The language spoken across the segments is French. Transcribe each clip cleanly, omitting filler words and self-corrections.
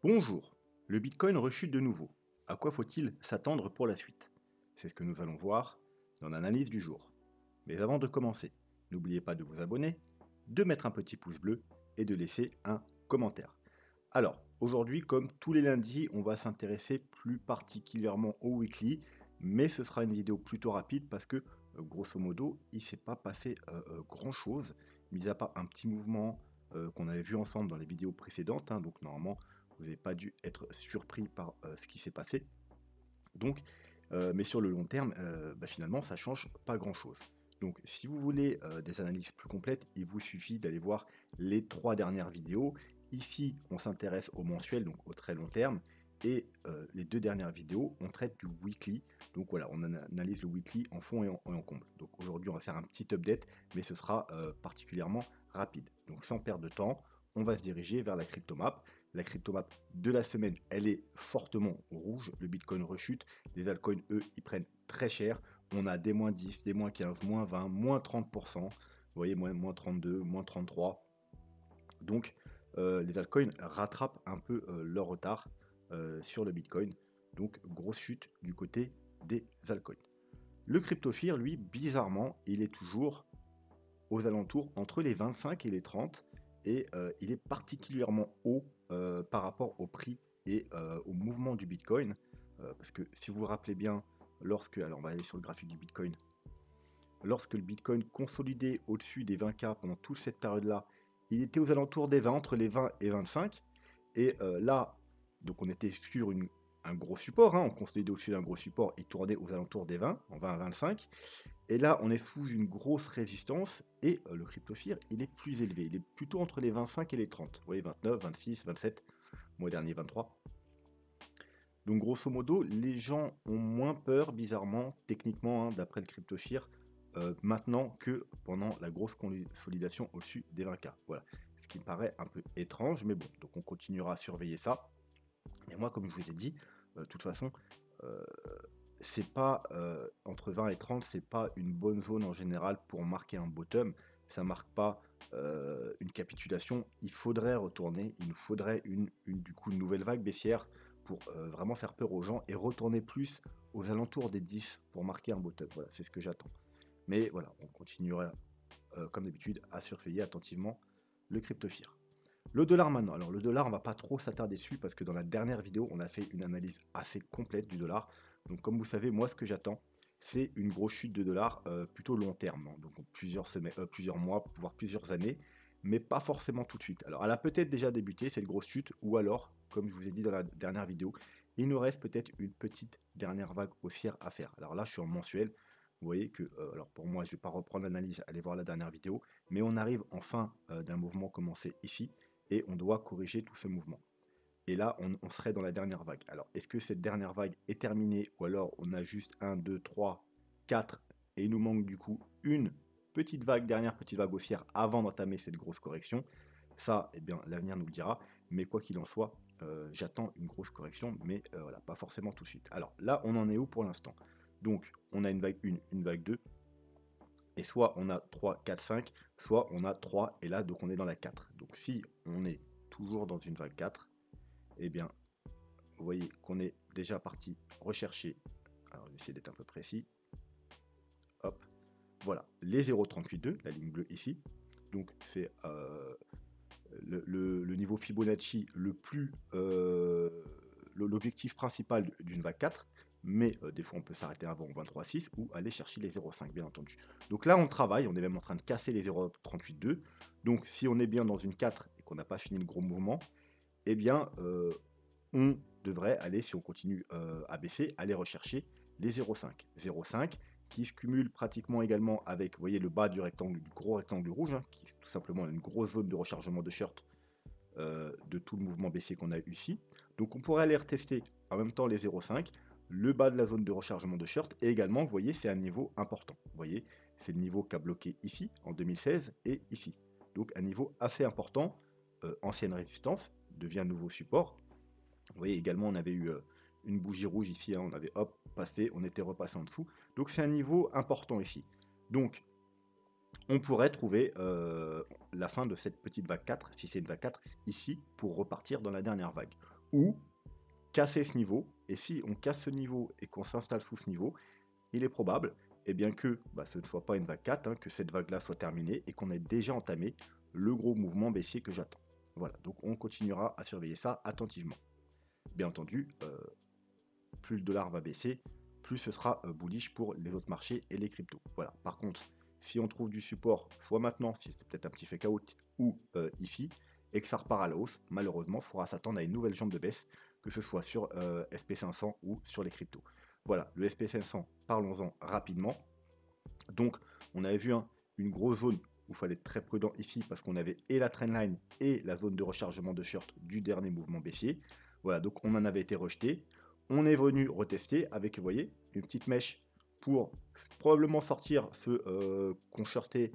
Bonjour, le Bitcoin rechute de nouveau. À quoi faut-il s'attendre pour la suite? C'est ce que nous allons voir dans l'analyse du jour. Mais avant de commencer, n'oubliez pas de vous abonner, de mettre un petit pouce bleu et de laisser un commentaire. Alors, aujourd'hui, comme tous les lundis, on va s'intéresser plus particulièrement au weekly, mais ce sera une vidéo plutôt rapide parce que, grosso modo, il ne s'est pas passé grand-chose, mis à part un petit mouvement qu'on avait vu ensemble dans les vidéos précédentes, hein. Donc normalement, vous n'avez pas dû être surpris par ce qui s'est passé. Donc, mais sur le long terme, finalement, ça change pas grand-chose. Donc, si vous voulez des analyses plus complètes, il vous suffit d'aller voir les 3 dernières vidéos. Ici, on s'intéresse au mensuel, donc au très long terme, et les 2 dernières vidéos, on traite du weekly. Donc voilà, on analyse le weekly en fond et en comble. Donc aujourd'hui, on va faire un petit update, mais ce sera particulièrement rapide. Donc sans perdre de temps, on va se diriger vers la cryptomap. La cryptomap de la semaine, elle est fortement rouge. Le Bitcoin rechute. Les altcoins, eux, ils prennent très cher. On a des moins 10, des moins 15, moins 20, moins 30%. Vous voyez, moins 32, moins 33. Donc, les altcoins rattrapent un peu leur retard sur le Bitcoin. Donc, grosse chute du côté des altcoins. Le cryptofear, lui, bizarrement, il est toujours aux alentours entre les 25 et les 30 et il est particulièrement haut par rapport au prix et au mouvement du Bitcoin parce que si vous vous rappelez bien, alors on va aller sur le graphique du Bitcoin, lorsque le Bitcoin consolidait au-dessus des 20K pendant toute cette période-là, il était aux alentours des 20, entre les 20 et 25. Et là, donc on était sur un gros support, hein, on consolidait au-dessus d'un gros support, il tournait aux alentours des 20, en 20 à 25. Et là, on est sous une grosse résistance et le cryptofear, il est plus élevé. Il est plutôt entre les 25 et les 30. Vous voyez, 29, 26, 27, mois dernier 23. Donc grosso modo, les gens ont moins peur, bizarrement, techniquement, hein, d'après le cryptofear, maintenant que pendant la grosse consolidation au-dessus des 20K. Voilà. Ce qui me paraît un peu étrange, mais bon, donc on continuera à surveiller ça. Et moi, comme je vous ai dit, de toute façon, euh, c'est pas entre 20 et 30, c'est pas une bonne zone en général pour marquer un bottom. Ça marque pas une capitulation. Il faudrait retourner, il nous faudrait du coup une nouvelle vague baissière pour vraiment faire peur aux gens et retourner plus aux alentours des 10 pour marquer un bottom. Voilà, c'est ce que j'attends. Mais voilà, on continuera comme d'habitude à surveiller attentivement le cryptofear. Le dollar maintenant. Alors le dollar, on va pas trop s'attarder dessus parce que dans la dernière vidéo, on a fait une analyse assez complète du dollar. Donc comme vous savez, moi ce que j'attends, c'est une grosse chute de dollar plutôt long terme, hein. Donc plusieurs semaines, plusieurs mois, voire plusieurs années, mais pas forcément tout de suite. Alors elle a peut-être déjà débuté cette grosse chute, ou alors, comme je vous ai dit dans la dernière vidéo, il nous reste peut-être une petite dernière vague haussière à faire. Alors là, je suis en mensuel. Vous voyez que, alors pour moi, je ne vais pas reprendre l'analyse, allez voir la dernière vidéo, mais on arrive en fin d'un mouvement commencé ici et on doit corriger tout ce mouvement. Et là, on serait dans la dernière vague. Alors, est-ce que cette dernière vague est terminée ou alors on a juste 1, 2, 3, 4 et il nous manque du coup une petite vague, dernière petite vague haussière avant d'entamer cette grosse correction? Ça, eh bien, l'avenir nous le dira. Mais quoi qu'il en soit, j'attends une grosse correction, mais voilà, pas forcément tout de suite. Alors là, on en est où pour l'instant? Donc, on a une vague 1, une vague 2, et soit on a 3, 4, 5, soit on a 3, et là, donc on est dans la 4. Donc si on est toujours dans une vague 4, eh bien, vous voyez qu'on est déjà parti rechercher, alors je vais essayer d'être un peu précis, hop, voilà, les 0,382, la ligne bleue ici, donc c'est le niveau Fibonacci le plus, l'objectif principal d'une vague 4, mais des fois on peut s'arrêter avant 23,6 ou aller chercher les 0,5 bien entendu. Donc là on travaille, on est même en train de casser les 0,382, donc si on est bien dans une 4 et qu'on n'a pas fini le gros mouvement, eh bien on devrait aller, si on continue à baisser, aller rechercher les 0,5. 0,5 qui se cumule pratiquement également avec, vous voyez, le bas du rectangle, du gros rectangle rouge, hein, qui est tout simplement une grosse zone de rechargement de short de tout le mouvement baissier qu'on a eu ici. Donc on pourrait aller retester en même temps les 0,5, le bas de la zone de rechargement de short, et également, vous voyez, c'est un niveau important. Vous voyez, c'est le niveau qu'a bloqué ici, en 2016, et ici. Donc un niveau assez important, ancienne résistance, devient nouveau support. Vous voyez, également, on avait eu une bougie rouge ici, hein, on avait hop, passé, on était repassé en dessous. Donc c'est un niveau important ici. Donc on pourrait trouver la fin de cette petite vague 4, si c'est une vague 4, ici, pour repartir dans la dernière vague. ou casser ce niveau. Et si on casse ce niveau et qu'on s'installe sous ce niveau, il est probable eh bien que ce ne soit pas une vague 4, que cette vague-là soit terminée et qu'on ait déjà entamé le gros mouvement baissier que j'attends. Voilà, donc on continuera à surveiller ça attentivement. Bien entendu, plus le dollar va baisser, plus ce sera bullish pour les autres marchés et les cryptos. Voilà. Par contre, si on trouve du support, soit maintenant, si c'est peut-être un petit fake out, ou ici, et que ça repart à la hausse, malheureusement, il faudra s'attendre à une nouvelle jambe de baisse, que ce soit sur SP500 ou sur les cryptos. Voilà, le SP500, parlons-en rapidement. Donc, on avait vu une grosse zone où il fallait être très prudent ici, parce qu'on avait et la trendline et la zone de rechargement de short du dernier mouvement baissier. Voilà, donc on en avait été rejeté. On est venu retester avec, vous voyez, une petite mèche pour probablement sortir ceux qu'on shortait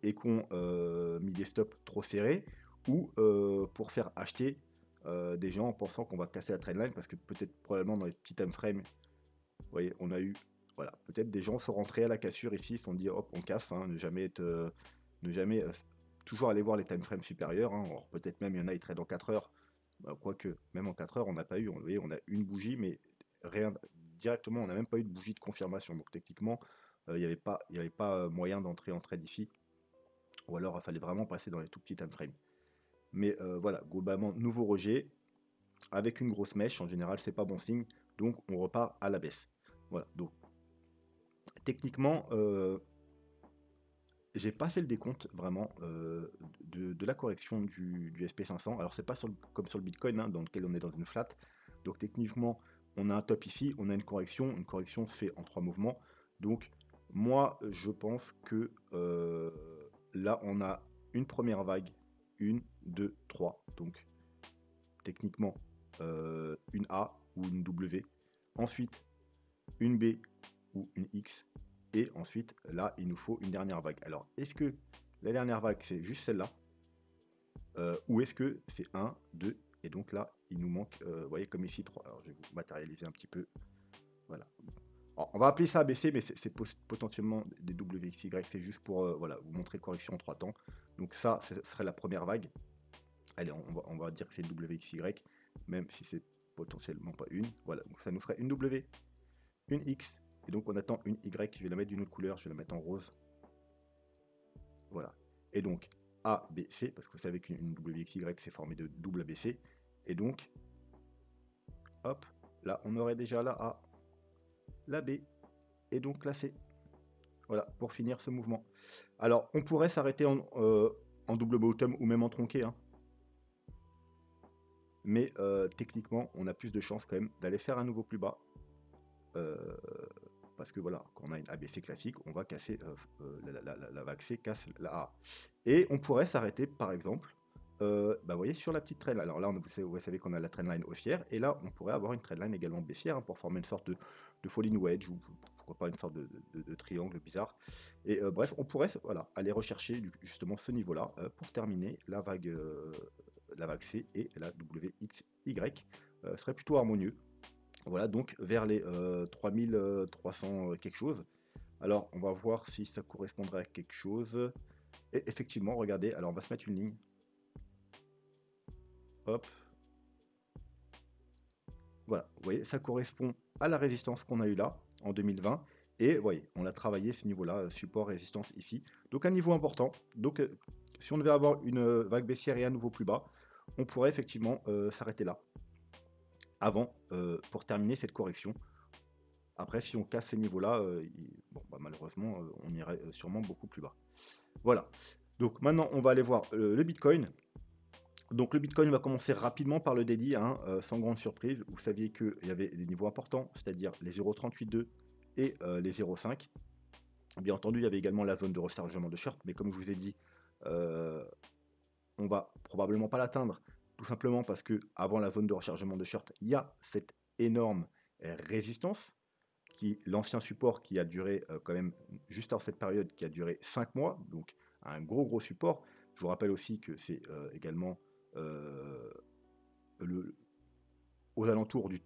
et qu'on mis des stops trop serrés, ou pour faire acheter des gens en pensant qu'on va casser la trendline, parce que peut-être probablement dans les petits time frames, vous voyez, on a eu, voilà, peut-être des gens sont rentrés à la cassure ici, se sont dit hop, on casse, ne jamais être, toujours aller voir les time frames supérieurs, alors peut-être même il y en a, ils trade en 4 heures. Quoique, même en 4 heures, on n'a pas eu, vous voyez, on a une bougie, mais rien directement, on n'a même pas eu de bougie de confirmation. Donc techniquement, il n'y avait pas moyen d'entrer en trade ici. Ou alors, il fallait vraiment passer dans les tout petits time frames. Mais voilà, globalement, nouveau rejet, avec une grosse mèche, en général, c'est pas bon signe. Donc, on repart à la baisse. Voilà, donc, techniquement, j'ai pas fait le décompte vraiment de la correction du SP500. Alors c'est pas comme sur le Bitcoin dans lequel on est dans une flat. Donc techniquement on a un top ici, on a une correction. Une correction se fait en 3 mouvements. Donc moi je pense que là on a une première vague, 1, 2, 3. Donc techniquement une A ou une W. Ensuite une B ou une X. Et ensuite, là, il nous faut une dernière vague. Alors, est-ce que la dernière vague, c'est juste celle-là ou est-ce que c'est 1, 2, et donc là, il nous manque, vous voyez, comme ici, 3. Alors, je vais vous matérialiser un petit peu. Voilà. Alors, on va appeler ça ABC, mais c'est potentiellement des WXY. C'est juste pour voilà, vous montrer correction en 3 temps. Donc ça, ce serait la première vague. Allez, on va dire que c'est une WXY, même si c'est potentiellement pas une. Voilà, donc ça nous ferait une W, une X, et donc on attend une Y, je vais la mettre d'une autre couleur, je vais la mettre en rose. Voilà. Et donc A, B, C, parce que vous savez qu'une WXY c'est formé de double ABC. Et donc, hop, là on aurait déjà la A, la B, et donc la C. Voilà, pour finir ce mouvement. Alors, on pourrait s'arrêter en double bottom ou même en tronqué. Mais techniquement, on a plus de chances quand même d'aller faire un nouveau plus bas. Parce que voilà, quand on a une ABC classique, on va casser la vague C casse la A. Et on pourrait s'arrêter par exemple, vous voyez, sur la petite trendline. Alors là, vous savez qu'on a la trendline haussière, et là, on pourrait avoir une trendline également baissière pour former une sorte de falling wedge, ou pourquoi pas une sorte de triangle bizarre. Et bref, on pourrait voilà, aller rechercher justement ce niveau-là pour terminer la vague C et la WXY. Serait plutôt harmonieux. Voilà, donc vers les 3300 quelque chose. Alors, on va voir si ça correspondrait à quelque chose. Et effectivement, regardez, alors on va se mettre une ligne. Hop. Voilà, vous voyez, ça correspond à la résistance qu'on a eu là, en 2020. Et vous voyez, on a travaillé ce niveau-là, support, résistance ici. Donc un niveau important. Donc si on devait avoir une vague baissière et un nouveau plus bas, on pourrait effectivement s'arrêter là. Avant, pour terminer cette correction. Après, si on casse ces niveaux-là, malheureusement, on irait sûrement beaucoup plus bas. Voilà. Donc maintenant, on va aller voir le Bitcoin. Donc le Bitcoin va commencer rapidement par le daily, sans grande surprise. Vous saviez qu'il y avait des niveaux importants, c'est-à-dire les 0,382 et les 0,5. Bien entendu, il y avait également la zone de rechargement de short, mais comme je vous ai dit, on va probablement pas l'atteindre, tout simplement parce que avant la zone de rechargement de short, il y a cette énorme résistance, l'ancien support qui a duré quand même juste avant cette période, qui a duré 5 mois, donc un gros support. Je vous rappelle aussi que c'est également aux alentours du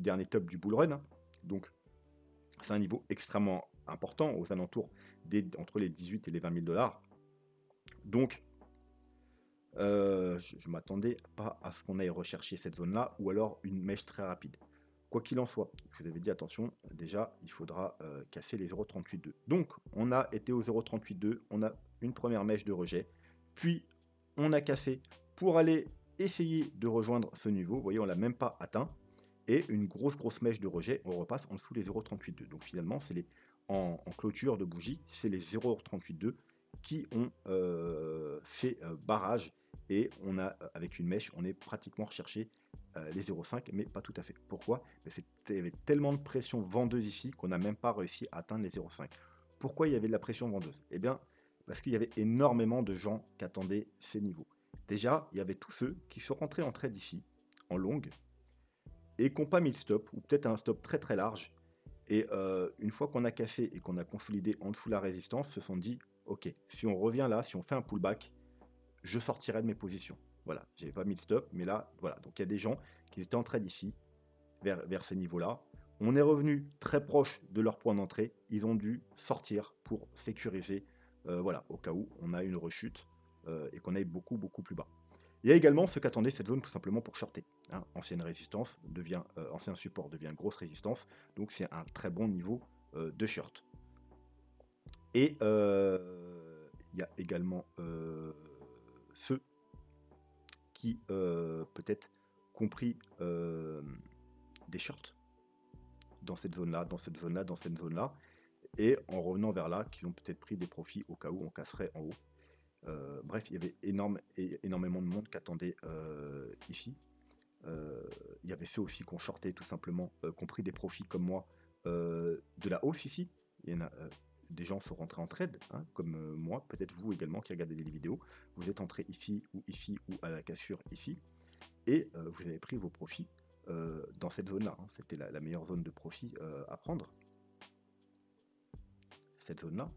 dernier top du bull run. Donc c'est un niveau extrêmement important, aux alentours entre les 18 et les 20 000 $. Donc Je m'attendais pas à ce qu'on aille rechercher cette zone-là, ou alors une mèche très rapide. Quoi qu'il en soit, je vous avais dit attention, déjà, il faudra casser les 0,38,2. Donc, on a été au 0,38,2, on a une première mèche de rejet, puis on a cassé pour aller essayer de rejoindre ce niveau. Vous voyez, on l'a même pas atteint. Et une grosse mèche de rejet, on repasse en dessous les 0,38,2. Donc finalement, c'est en clôture de bougie, c'est les 0,38,2 qui ont fait barrage. Et on a, avec une mèche, on est pratiquement recherché les 0,5, mais pas tout à fait. Pourquoi? Il y avait tellement de pression vendeuse ici qu'on n'a même pas réussi à atteindre les 0,5. Pourquoi il y avait de la pression vendeuse? Eh bien, parce qu'il y avait énormément de gens qui attendaient ces niveaux. Déjà, il y avait tous ceux qui sont rentrés en trade ici, en longue, et qui n'ont pas mis le stop, ou peut-être un stop très large. Et une fois qu'on a cassé et qu'on a consolidé en dessous la résistance, se sont dit, ok, si on revient là, si on fait un pullback, je sortirai de mes positions. Voilà, j'avais pas mis le stop, mais là, voilà. Donc il y a des gens qui étaient en trade ici, vers ces niveaux-là. On est revenu très proche de leur point d'entrée. Ils ont dû sortir pour sécuriser, voilà, au cas où on a une rechute et qu'on aille beaucoup plus bas. Il y a également ceux qui attendaient cette zone tout simplement pour shorter. Hein. Ancienne résistance devient, ancien support devient grosse résistance, donc c'est un très bon niveau de short. Et il y a également ceux qui peut-être compris des shorts dans cette zone-là, dans cette zone-là, dans cette zone-là, et en revenant vers là, qui ont peut-être pris des profits au cas où on casserait en haut. Bref, il y avait énormément de monde qui attendait ici. Il y avait ceux aussi qui ont shorté tout simplement, qui ont pris des profits comme moi de la hausse ici. Il y en a des gens sont rentrés en trade, hein, comme moi, peut-être vous également qui regardez les vidéos. Vous êtes entré ici ou à la cassure ici, et vous avez pris vos profits dans cette zone-là. Hein. C'était la meilleure zone de profit à prendre. Cette zone-là.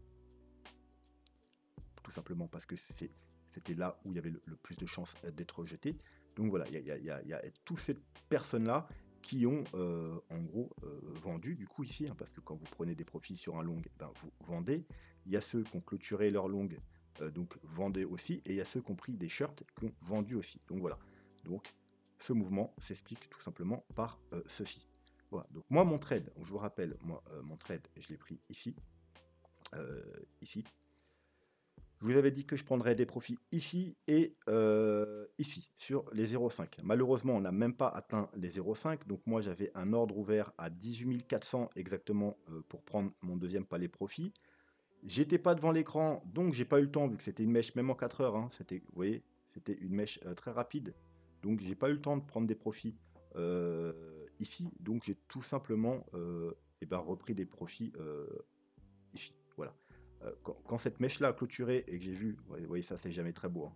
Tout simplement parce que c'était là où il y avait le plus de chances d'être rejeté. Donc voilà, il y a toutes ces personnes-là qui ont en gros vendu du coup ici, hein, parce que quand vous prenez des profits sur un long, ben, vous vendez. Il y a ceux qui ont clôturé leur long, donc vendez aussi, et il y a ceux qui ont pris des shorts qui ont vendu aussi. Donc voilà, donc ce mouvement s'explique tout simplement par ceci. Voilà, donc moi mon trade, je vous rappelle, moi mon trade, je l'ai pris ici, ici. Je vous avais dit que je prendrais des profits ici et ici, sur les 0,5. Malheureusement, on n'a même pas atteint les 0,5. Donc moi, j'avais un ordre ouvert à 18 400 exactement pour prendre mon deuxième palier profit. J'étais pas devant l'écran, donc j'ai pas eu le temps, vu que c'était une mèche même en 4 heures. Hein, vous voyez, c'était une mèche très rapide. Donc j'ai pas eu le temps de prendre des profits ici. Donc j'ai tout simplement repris des profits ici. Voilà. Quand cette mèche-là a clôturé et que j'ai vu, vous voyez, ça c'est jamais très beau, hein,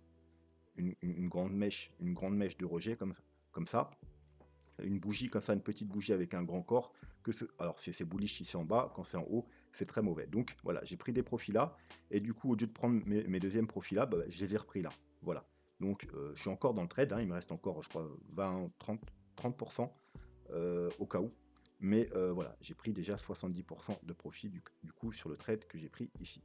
une grande mèche de rejet comme ça, une bougie comme ça, une petite bougie avec un grand corps, alors c'est bullish ici en bas, quand c'est en haut, c'est très mauvais. Donc voilà, j'ai pris des profits là, et du coup, au lieu de prendre mes deuxièmes profits là, bah, je les ai repris là. Voilà. Donc je suis encore dans le trade, hein, il me reste encore, je crois, 20, 30% au cas où. Mais voilà, j'ai pris déjà 70% de profit du coup sur le trade que j'ai pris ici.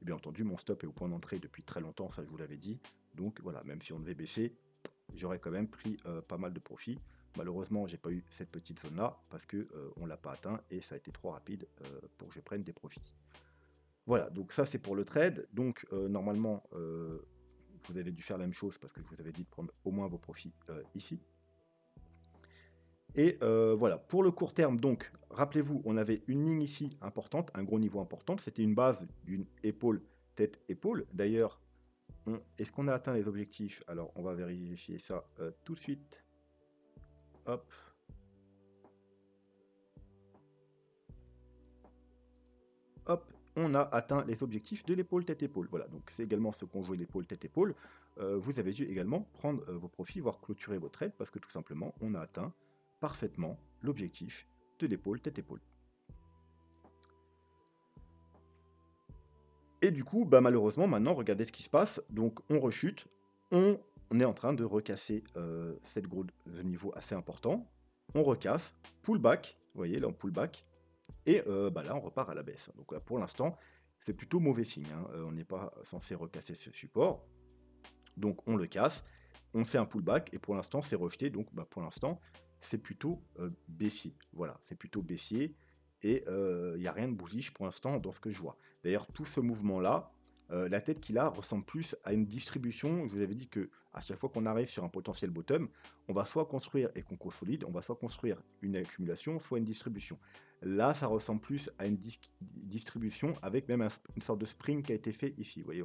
Et bien entendu, mon stop est au point d'entrée depuis très longtemps, ça je vous l'avais dit. Donc voilà, même si on devait baisser, j'aurais quand même pris pas mal de profit. Malheureusement, j'ai pas eu cette petite zone-là parce que on l'a pas atteint et ça a été trop rapide pour que je prenne des profits. Voilà, donc ça c'est pour le trade. Donc normalement, vous avez dû faire la même chose parce que je vous avais dit de prendre au moins vos profits ici. Et voilà, pour le court terme, donc, rappelez-vous, on avait une ligne ici importante, un gros niveau important. C'était une base d'une épaule, tête, épaule. D'ailleurs, est-ce qu'on a atteint les objectifs? Alors, on va vérifier ça tout de suite. Hop. Hop, on a atteint les objectifs de l'épaule, tête, épaule. Voilà, donc c'est également ce qu'on joue l'épaule, tête, épaule. Vous avez dû également prendre vos profits, voire clôturer vos trades, parce que tout simplement, on a atteint parfaitement l'objectif de l'épaule, tête, épaule. Et du coup, bah, malheureusement, maintenant, regardez ce qui se passe. Donc, on rechute. On est en train de recasser cette gros niveau assez important. On recasse. Pullback. Vous voyez, là, on pullback. Et bah, là, on repart à la baisse. Donc, là, pour l'instant, c'est plutôt mauvais signe. Hein. On n'est pas censé recasser ce support. Donc on le casse, on fait un pullback et pour l'instant c'est rejeté. Donc pour l'instant c'est plutôt baissier. Voilà, c'est plutôt baissier et il n'y a rien de bullish pour l'instant dans ce que je vois. D'ailleurs tout ce mouvement-là, la tête qu'il a ressemble plus à une distribution. Je vous avais dit que à chaque fois qu'on arrive sur un potentiel bottom, on va soit construire et qu'on consolide, on va soit construire une accumulation, soit une distribution. Là, ça ressemble plus à une distribution avec même une sorte de spring qui a été fait ici. Vous voyez,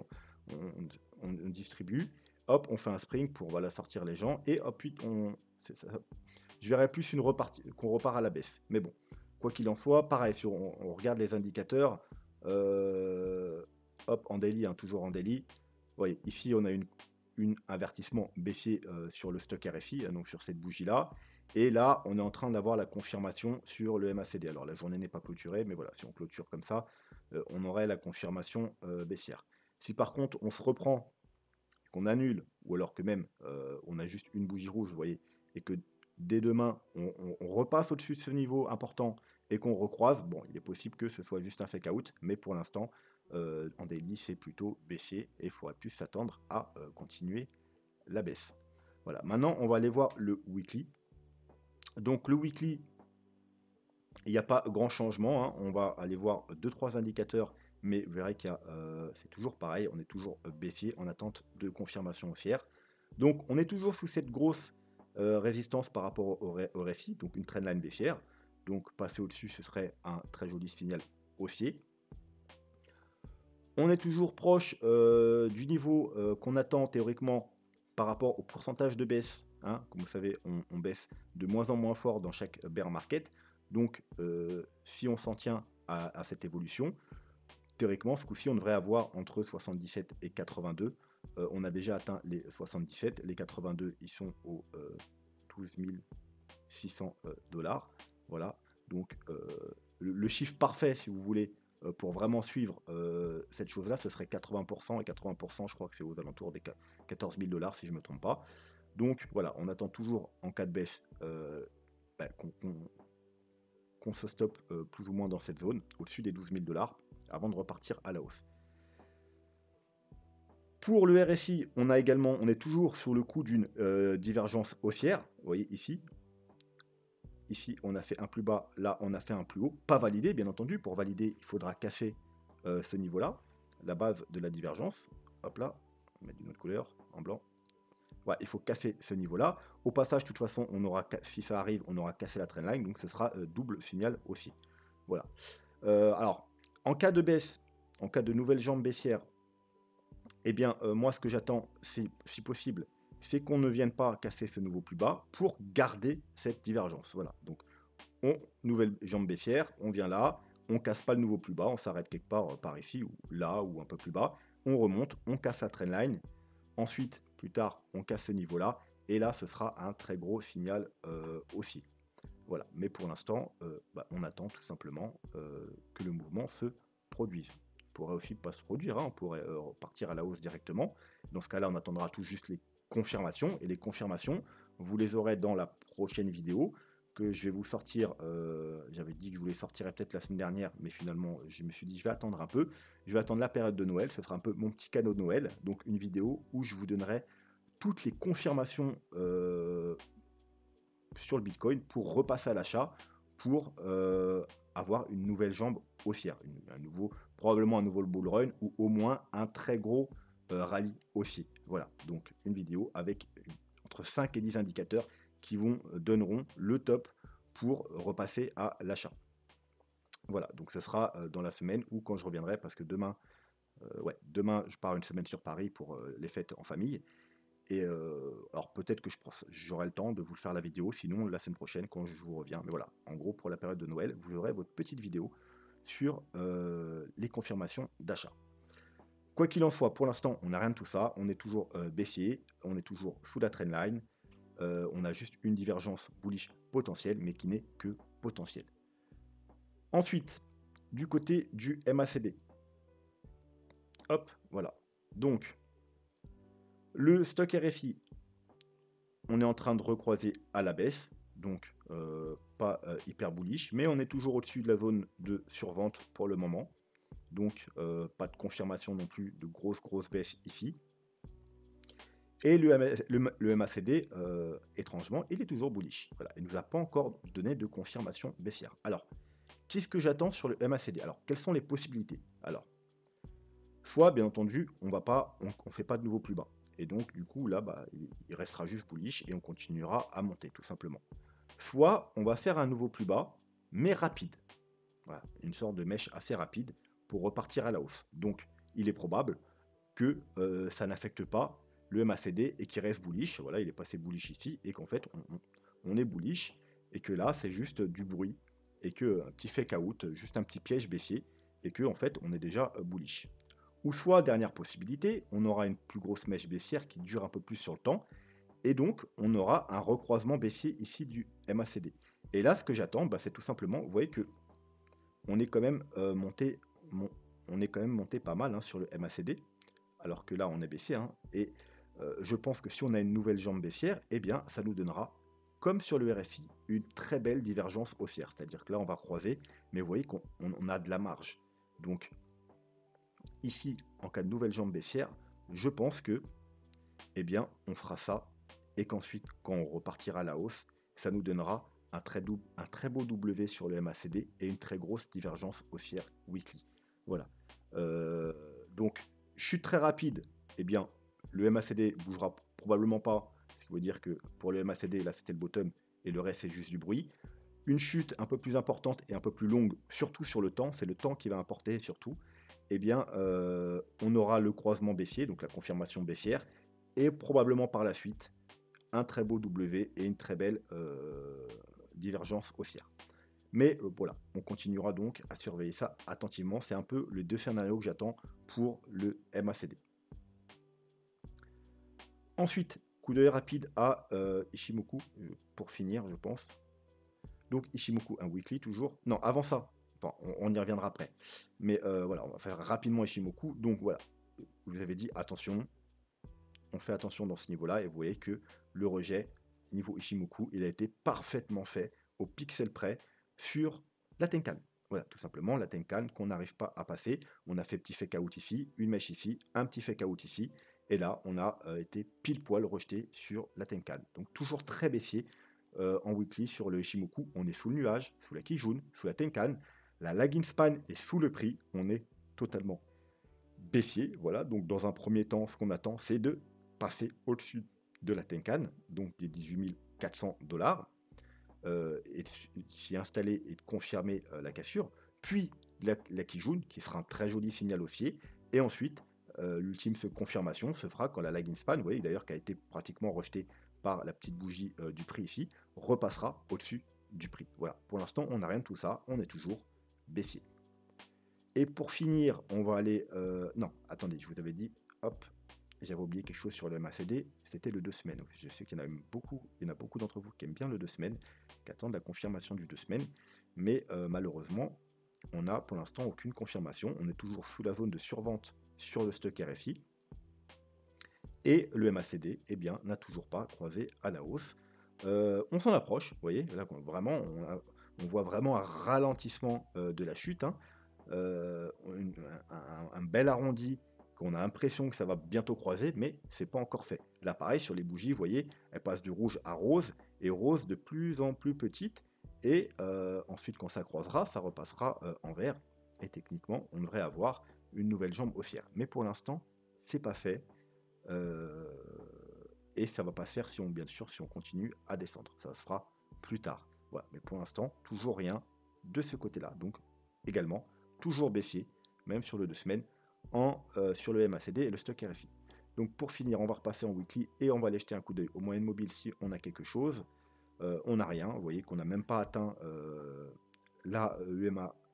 on distribue, hop, on fait un spring pour voilà, sortir les gens, et hop, puis je verrais plus qu'on repart à la baisse. Mais bon, quoi qu'il en soit, pareil, si on regarde les indicateurs, hop, en daily, hein, toujours en daily. Vous voyez, ici, on a une avertissement baissier sur le stock RSI, donc sur cette bougie-là. Et là, on est en train d'avoir la confirmation sur le MACD. Alors, la journée n'est pas clôturée, mais voilà, si on clôture comme ça, on aurait la confirmation baissière. Si par contre, on se reprend, qu'on annule, ou alors que même on a juste une bougie rouge, vous voyez, et que dès demain, on repasse au-dessus de ce niveau important et qu'on recroise, bon, il est possible que ce soit juste un fake out, mais pour l'instant, en daily, c'est plutôt baissier et il faudrait plus s'attendre à continuer la baisse. Voilà, maintenant, on va aller voir le weekly. Donc, le weekly, il n'y a pas grand changement, hein. On va aller voir 2-3 indicateurs, mais vous verrez qu'il y a, c'est toujours pareil, on est toujours baissier en attente de confirmation haussière. Donc, on est toujours sous cette grosse résistance par rapport au récit, donc une trendline baissière. Donc, passer au-dessus, ce serait un très joli signal haussier. On est toujours proche du niveau qu'on attend théoriquement par rapport au pourcentage de baisse, hein. Comme vous savez, on baisse de moins en moins fort dans chaque bear market. Donc, si on s'en tient à cette évolution, théoriquement, ce coup-ci, on devrait avoir entre 77 et 82. On a déjà atteint les 77. Les 82, ils sont aux 12 600 $. Voilà. Donc, le chiffre parfait, si vous voulez, pour vraiment suivre cette chose-là, ce serait 80%. Et 80%, je crois que c'est aux alentours des 14 000 $, si je ne me trompe pas. Donc, voilà, on attend toujours, en cas de baisse, qu'on se stoppe plus ou moins dans cette zone, au-dessus des 12 000 $, avant de repartir à la hausse. Pour le RSI, on est toujours sur le coup d'une divergence haussière. Vous voyez ici. Ici, on a fait un plus bas, là, on a fait un plus haut. Pas validé, bien entendu. Pour valider, il faudra casser ce niveau-là, la base de la divergence. Hop là, on va mettre d'une autre couleur, en blanc. Ouais, il faut casser ce niveau-là. Au passage, de toute façon, si ça arrive, on aura cassé la trendline, donc ce sera double signal aussi. Voilà. Alors, en cas de baisse, en cas de nouvelle jambe baissière, eh bien, moi, ce que j'attends, c'est, si possible, c'est qu'on ne vienne pas casser ce nouveau plus bas pour garder cette divergence. Voilà. Donc, nouvelle jambe baissière, on vient là, on casse pas le nouveau plus bas, on s'arrête quelque part par ici, ou là, ou un peu plus bas, on remonte, on casse la trendline. Ensuite, plus tard, on casse ce niveau-là, et là, ce sera un très gros signal aussi. Voilà. Mais pour l'instant, on attend tout simplement que le mouvement se produise. Pourrait aussi pas se produire, hein, on pourrait partir à la hausse directement. Dans ce cas-là, on attendra tout juste les confirmations, et les confirmations, vous les aurez dans la prochaine vidéo que je vais vous sortir. J'avais dit que je voulais sortir peut-être la semaine dernière, mais finalement, je me suis dit je vais attendre un peu. Je vais attendre la période de Noël, ce sera un peu mon petit cadeau de Noël, donc une vidéo où je vous donnerai toutes les confirmations sur le Bitcoin pour repasser à l'achat, pour avoir une nouvelle jambe haussière, probablement un nouveau bull run, ou au moins un très gros rallye haussier. Voilà, donc une vidéo avec entre 5 et 10 indicateurs qui donneront le top pour repasser à l'achat. Voilà, donc ce sera dans la semaine ou quand je reviendrai, parce que demain, je pars une semaine sur Paris pour les fêtes en famille. Et alors peut-être que j'aurai le temps de vous faire la vidéo, sinon la semaine prochaine quand je vous reviens. Mais voilà, en gros pour la période de Noël, vous aurez votre petite vidéo sur les confirmations d'achat. Quoi qu'il en soit, pour l'instant, on n'a rien de tout ça. On est toujours baissier, on est toujours sous la trendline. On a juste une divergence bullish potentielle, mais qui n'est que potentielle. Ensuite, du côté du MACD. Hop, voilà. Donc, le stock RSI, on est en train de recroiser à la baisse, donc pas hyper bullish, mais on est toujours au-dessus de la zone de survente pour le moment. Donc pas de confirmation non plus de grosse baisse ici. Et le MACD, étrangement, il est toujours bullish. Voilà, il ne nous a pas encore donné de confirmation baissière. Alors, qu'est-ce que j'attends sur le MACD? Alors, quelles sont les possibilités? Alors, soit, bien entendu, on fait pas de nouveau plus bas. Et donc, du coup, là, bah, il restera juste bullish et on continuera à monter, tout simplement. Soit, on va faire un nouveau plus bas, mais rapide. Voilà, une sorte de mèche assez rapide pour repartir à la hausse. Donc, il est probable que ça n'affecte pas le MACD et qu'il reste bullish. Voilà, il est passé bullish ici et qu'en fait, on est bullish et que là, c'est juste du bruit et que un petit fake out, juste un petit piège baissier et que en fait, on est déjà bullish. Ou soit, dernière possibilité, on aura une plus grosse mèche baissière qui dure un peu plus sur le temps et donc on aura un recroisement baissier ici du MACD. Et là, ce que j'attends, bah, c'est tout simplement, vous voyez que on est quand même on est quand même monté pas mal hein, sur le MACD, alors que là on est baissier, hein, et je pense que si on a une nouvelle jambe baissière, eh bien ça nous donnera, comme sur le RSI, une très belle divergence haussière, c'est-à-dire que là on va croiser, mais vous voyez qu'on a de la marge. Donc ici, en cas de nouvelle jambe baissière, je pense que, eh bien, on fera ça, et qu'ensuite, quand on repartira à la hausse, ça nous donnera un très beau W sur le MACD et une très grosse divergence haussière weekly. Voilà. Donc, chute très rapide, eh bien, le MACD bougera probablement pas, ce qui veut dire que pour le MACD, là, c'était le bottom, et le reste, c'est juste du bruit. Une chute un peu plus importante et un peu plus longue, surtout sur le temps, c'est le temps qui va importer surtout, eh bien, on aura le croisement baissier, donc la confirmation baissière, et probablement par la suite, un très beau W et une très belle divergence haussière. Mais voilà, on continuera donc à surveiller ça attentivement. C'est un peu les deux scénarios que j'attends pour le MACD. Ensuite, coup d'œil rapide à Ishimoku, pour finir, je pense. Donc Ishimoku, un weekly toujours. Non, avant ça, bon, on y reviendra après. Mais voilà, on va faire rapidement Ishimoku. Donc voilà, vous avez dit attention, on fait attention dans ce niveau-là et vous voyez que le rejet niveau Ishimoku, il a été parfaitement fait au pixel près sur la Tenkan. Voilà, tout simplement la Tenkan qu'on n'arrive pas à passer. On a fait petit fake out ici, une mèche ici, un petit fake out ici, et là on a été pile poil rejeté sur la Tenkan. Donc toujours très baissier en weekly sur le Ishimoku. On est sous le nuage, sous la Kijun, sous la Tenkan. La lagging span est sous le prix. On est totalement baissier. Voilà, donc dans un premier temps, ce qu'on attend, c'est de passer au-dessus de la Tenkan, donc des 18 400 $, et de s'y installer et de confirmer la cassure, puis la Kijun, qui sera un très joli signal haussier, et ensuite, l'ultime confirmation se fera quand la lagging span, vous voyez d'ailleurs qui a été pratiquement rejetée par la petite bougie du prix ici, repassera au-dessus du prix. Voilà, pour l'instant, on n'a rien de tout ça, on est toujours baissier. Et pour finir, on va aller... non, attendez, je vous avais dit, hop, j'avais oublié quelque chose sur le MACD, c'était le 2 semaines. Je sais qu'il y en a beaucoup d'entre vous qui aiment bien le 2 semaines, qui attendent la confirmation du 2 semaines, mais malheureusement, on n'a pour l'instant aucune confirmation. On est toujours sous la zone de survente sur le stock RSI, et le MACD, eh bien, n'a toujours pas croisé à la hausse. On s'en approche, vous voyez, là, vraiment, on voit vraiment un ralentissement de la chute, hein. Un bel arrondi qu'on a l'impression que ça va bientôt croiser, mais c'est pas encore fait. Là, pareil, sur les bougies, vous voyez, elles passent du rouge à rose, et rose de plus en plus petite, et ensuite, quand ça croisera, ça repassera en vert, et techniquement, on devrait avoir une nouvelle jambe haussière. Mais pour l'instant, c'est pas fait, euh, et ça va pas se faire si on, bien sûr, si on continue à descendre. Ça se fera plus tard. Voilà. Mais pour l'instant, toujours rien de ce côté-là. Donc, également, toujours baissier, même sur le 2 semaines, sur le MACD et le stock RSI. Donc pour finir, on va repasser en weekly et on va aller jeter un coup d'œil aux moyennes mobiles si on a quelque chose. On n'a rien, vous voyez qu'on n'a même pas atteint la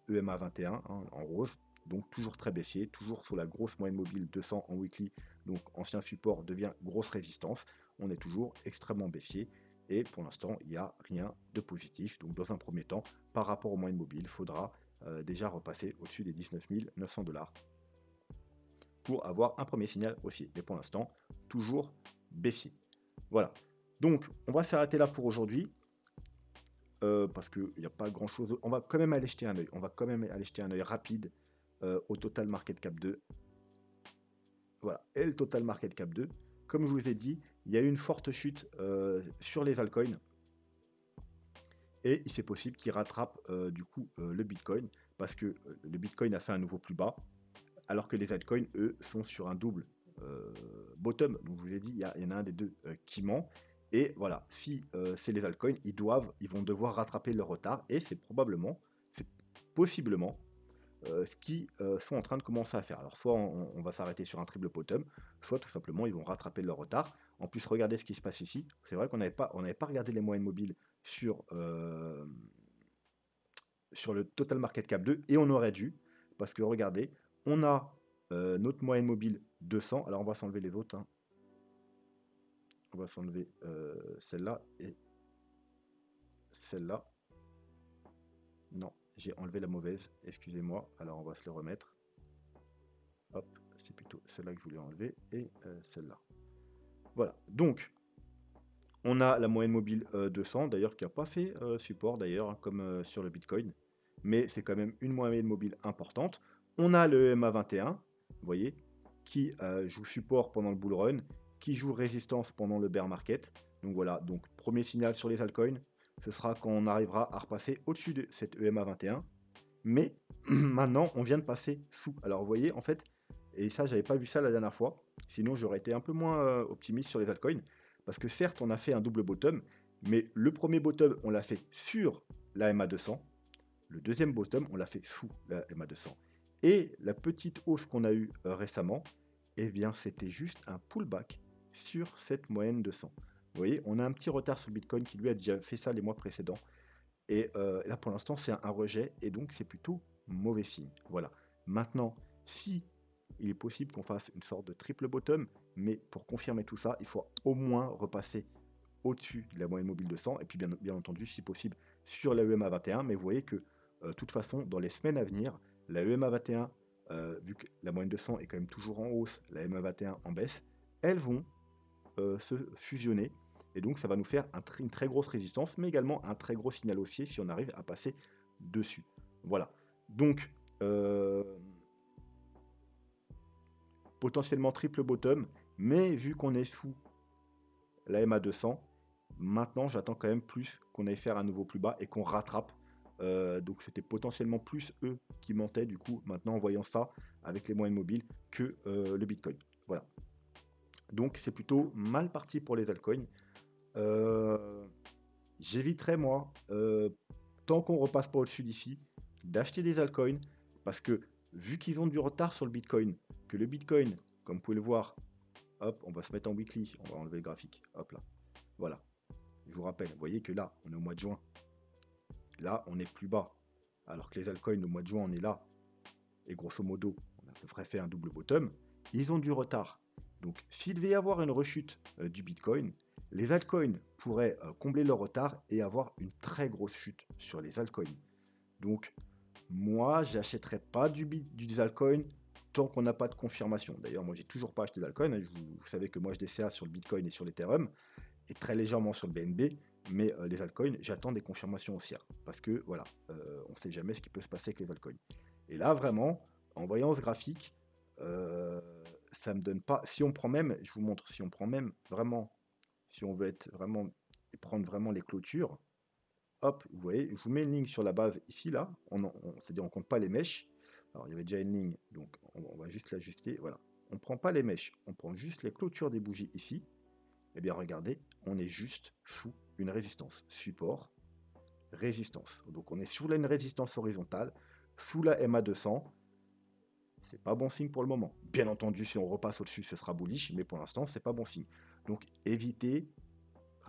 EMA 21 hein, en rose. Donc toujours très baissier, toujours sous la grosse moyenne mobile 200 en weekly, donc ancien support devient grosse résistance. On est toujours extrêmement baissier et pour l'instant il n'y a rien de positif. Donc dans un premier temps, par rapport aux moyennes mobiles, il faudra déjà repasser au-dessus des 19 900 $ pour avoir un premier signal haussier. Mais pour l'instant, toujours baissier. Voilà. Donc, on va s'arrêter là pour aujourd'hui. Parce qu'il n'y a pas grand chose. On va quand même aller jeter un œil. On va quand même aller jeter un œil rapide au Total Market Cap 2. Voilà. Et le Total Market Cap 2, comme je vous ai dit, il y a eu une forte chute sur les altcoins. Et c'est possible qu'il rattrape du coup le Bitcoin, parce que le Bitcoin a fait un nouveau plus bas, alors que les altcoins, eux, sont sur un double bottom. Donc je vous ai dit, il y en a un des deux qui ment. Et voilà, si c'est les altcoins, ils vont devoir rattraper leur retard, et c'est possiblement ce qu'ils sont en train de commencer à faire. Alors soit on va s'arrêter sur un triple bottom, soit tout simplement ils vont rattraper leur retard. En plus, regardez ce qui se passe ici. C'est vrai qu'on n'avait pas regardé les moyennes mobiles sur, sur le Total Market Cap 2, et on aurait dû, parce que regardez, on a notre moyenne mobile 200. Alors on va s'enlever les autres, hein. On va s'enlever celle-là et celle-là. Non, j'ai enlevé la mauvaise, excusez-moi. Alors on va se le remettre. Hop, c'est plutôt celle-là que je voulais enlever, et celle-là. Voilà, donc on a la moyenne mobile 200, d'ailleurs, qui n'a pas fait support, d'ailleurs, hein, comme sur le Bitcoin. Mais c'est quand même une moyenne mobile importante. On a le EMA 21, vous voyez, qui joue support pendant le bull run, qui joue résistance pendant le bear market. Donc voilà, donc premier signal sur les altcoins, ce sera quand on arrivera à repasser au-dessus de cette EMA 21. Mais maintenant, on vient de passer sous. Alors vous voyez, en fait, et ça, j'avais pas vu ça la dernière fois, sinon j'aurais été un peu moins optimiste sur les altcoins, parce que certes, on a fait un double bottom, mais le premier bottom, on l'a fait sur la MA200, le deuxième bottom, on l'a fait sous la MA200. Et la petite hausse qu'on a eue récemment, eh bien, c'était juste un pullback sur cette moyenne 200. Vous voyez, on a un petit retard sur Bitcoin qui lui a déjà fait ça les mois précédents. Et là, pour l'instant, c'est un rejet, et donc c'est plutôt mauvais signe. Voilà. Maintenant, si il est possible qu'on fasse une sorte de triple bottom, mais pour confirmer tout ça, il faut au moins repasser au-dessus de la moyenne mobile de 100, et puis bien entendu, si possible, sur la EMA 21. Mais vous voyez que, de toute façon, dans les semaines à venir, la EMA 21, vu que la moyenne de 100 est quand même toujours en hausse, la EMA 21 en baisse, elles vont se fusionner. Et donc ça va nous faire une très grosse résistance, mais également un très gros signal haussier si on arrive à passer dessus. Voilà. Donc, potentiellement triple bottom, mais vu qu'on est sous la MA200, maintenant j'attends quand même plus qu'on aille faire un nouveau plus bas et qu'on rattrape. Donc c'était potentiellement plus eux qui mentaient du coup, maintenant en voyant ça avec les moyennes mobiles, que le Bitcoin. Voilà. Donc c'est plutôt mal parti pour les altcoins. J'éviterais, moi, tant qu'on repasse pas au-dessus d'ici, d'acheter des altcoins, parce que vu qu'ils ont du retard sur le Bitcoin, que le Bitcoin, comme vous pouvez le voir, hop, on va se mettre en weekly, on va enlever le graphique, hop là, voilà. Je vous rappelle, vous voyez que là, on est au mois de juin, là, on est plus bas, alors que les altcoins, au mois de juin, on est là, et grosso modo, on a à peu près fait un double bottom, ils ont du retard. Donc, s'il devait y avoir une rechute du Bitcoin, les altcoins pourraient combler leur retard et avoir une très grosse chute sur les altcoins. Donc, moi, j'achèterais pas des altcoins tant qu'on n'a pas de confirmation. D'ailleurs, moi, j'ai toujours pas acheté d'altcoin. Vous savez que moi, je DCA sur le Bitcoin et sur l'Ethereum, et très légèrement sur le BNB. Mais les altcoins, j'attends des confirmations haussières. Parce que, voilà, on ne sait jamais ce qui peut se passer avec les altcoins. Et là, vraiment, en voyant ce graphique, ça me donne pas. Si on prend même, je vous montre, si on prend même vraiment, si on veut être vraiment, prendre vraiment les clôtures, hop, vous voyez, je vous mets une ligne sur la base ici, là, c'est-à-dire on compte pas les mèches. Alors il y avait déjà une ligne, donc on va juste l'ajuster, voilà. On prend pas les mèches, on prend juste les clôtures des bougies ici. Et bien regardez, on est juste sous une résistance, support, résistance. Donc on est sous une résistance horizontale, sous la MA200. C'est pas bon signe pour le moment. Bien entendu, si on repasse au-dessus, ce sera bullish, mais pour l'instant, c'est pas bon signe. Donc évitez,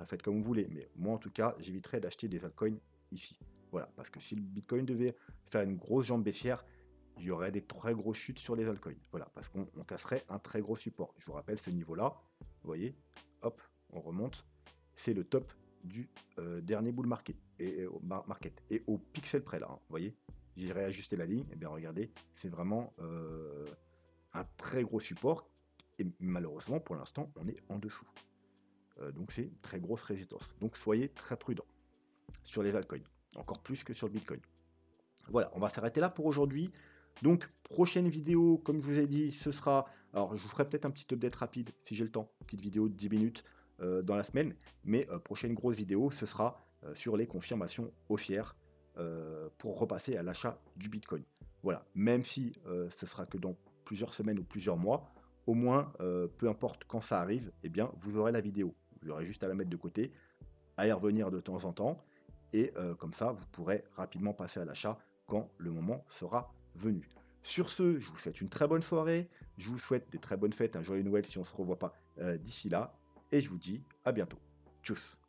faites comme vous voulez, mais moi en tout cas, j'éviterai d'acheter des altcoins ici. Voilà, parce que si le Bitcoin devait faire une grosse jambe baissière, il y aurait des très grosses chutes sur les altcoins. Voilà, parce qu'on casserait un très gros support. Je vous rappelle ce niveau-là, vous voyez, hop, on remonte. C'est le top du dernier bull market. Et au pixel près là, hein, vous voyez, j'ai réajusté la ligne, et bien regardez, c'est vraiment un très gros support. Et malheureusement, pour l'instant, on est en dessous. Donc c'est une très grosse résistance. Donc soyez très prudents sur les altcoins, encore plus que sur le Bitcoin. Voilà, on va s'arrêter là pour aujourd'hui. Donc, prochaine vidéo, comme je vous ai dit, ce sera... Alors, je vous ferai peut-être un petit update rapide, si j'ai le temps, petite vidéo de 10 minutes dans la semaine, mais prochaine grosse vidéo, ce sera sur les confirmations haussières pour repasser à l'achat du Bitcoin. Voilà, même si ce sera que dans plusieurs semaines ou plusieurs mois, au moins, peu importe quand ça arrive, eh bien, vous aurez la vidéo. Vous aurez juste à la mettre de côté, à y revenir de temps en temps, et comme ça, vous pourrez rapidement passer à l'achat quand le moment sera venu. Sur ce, je vous souhaite une très bonne soirée, je vous souhaite des très bonnes fêtes, un joyeux Noël si on ne se revoit pas d'ici là, et je vous dis à bientôt. Tchuss.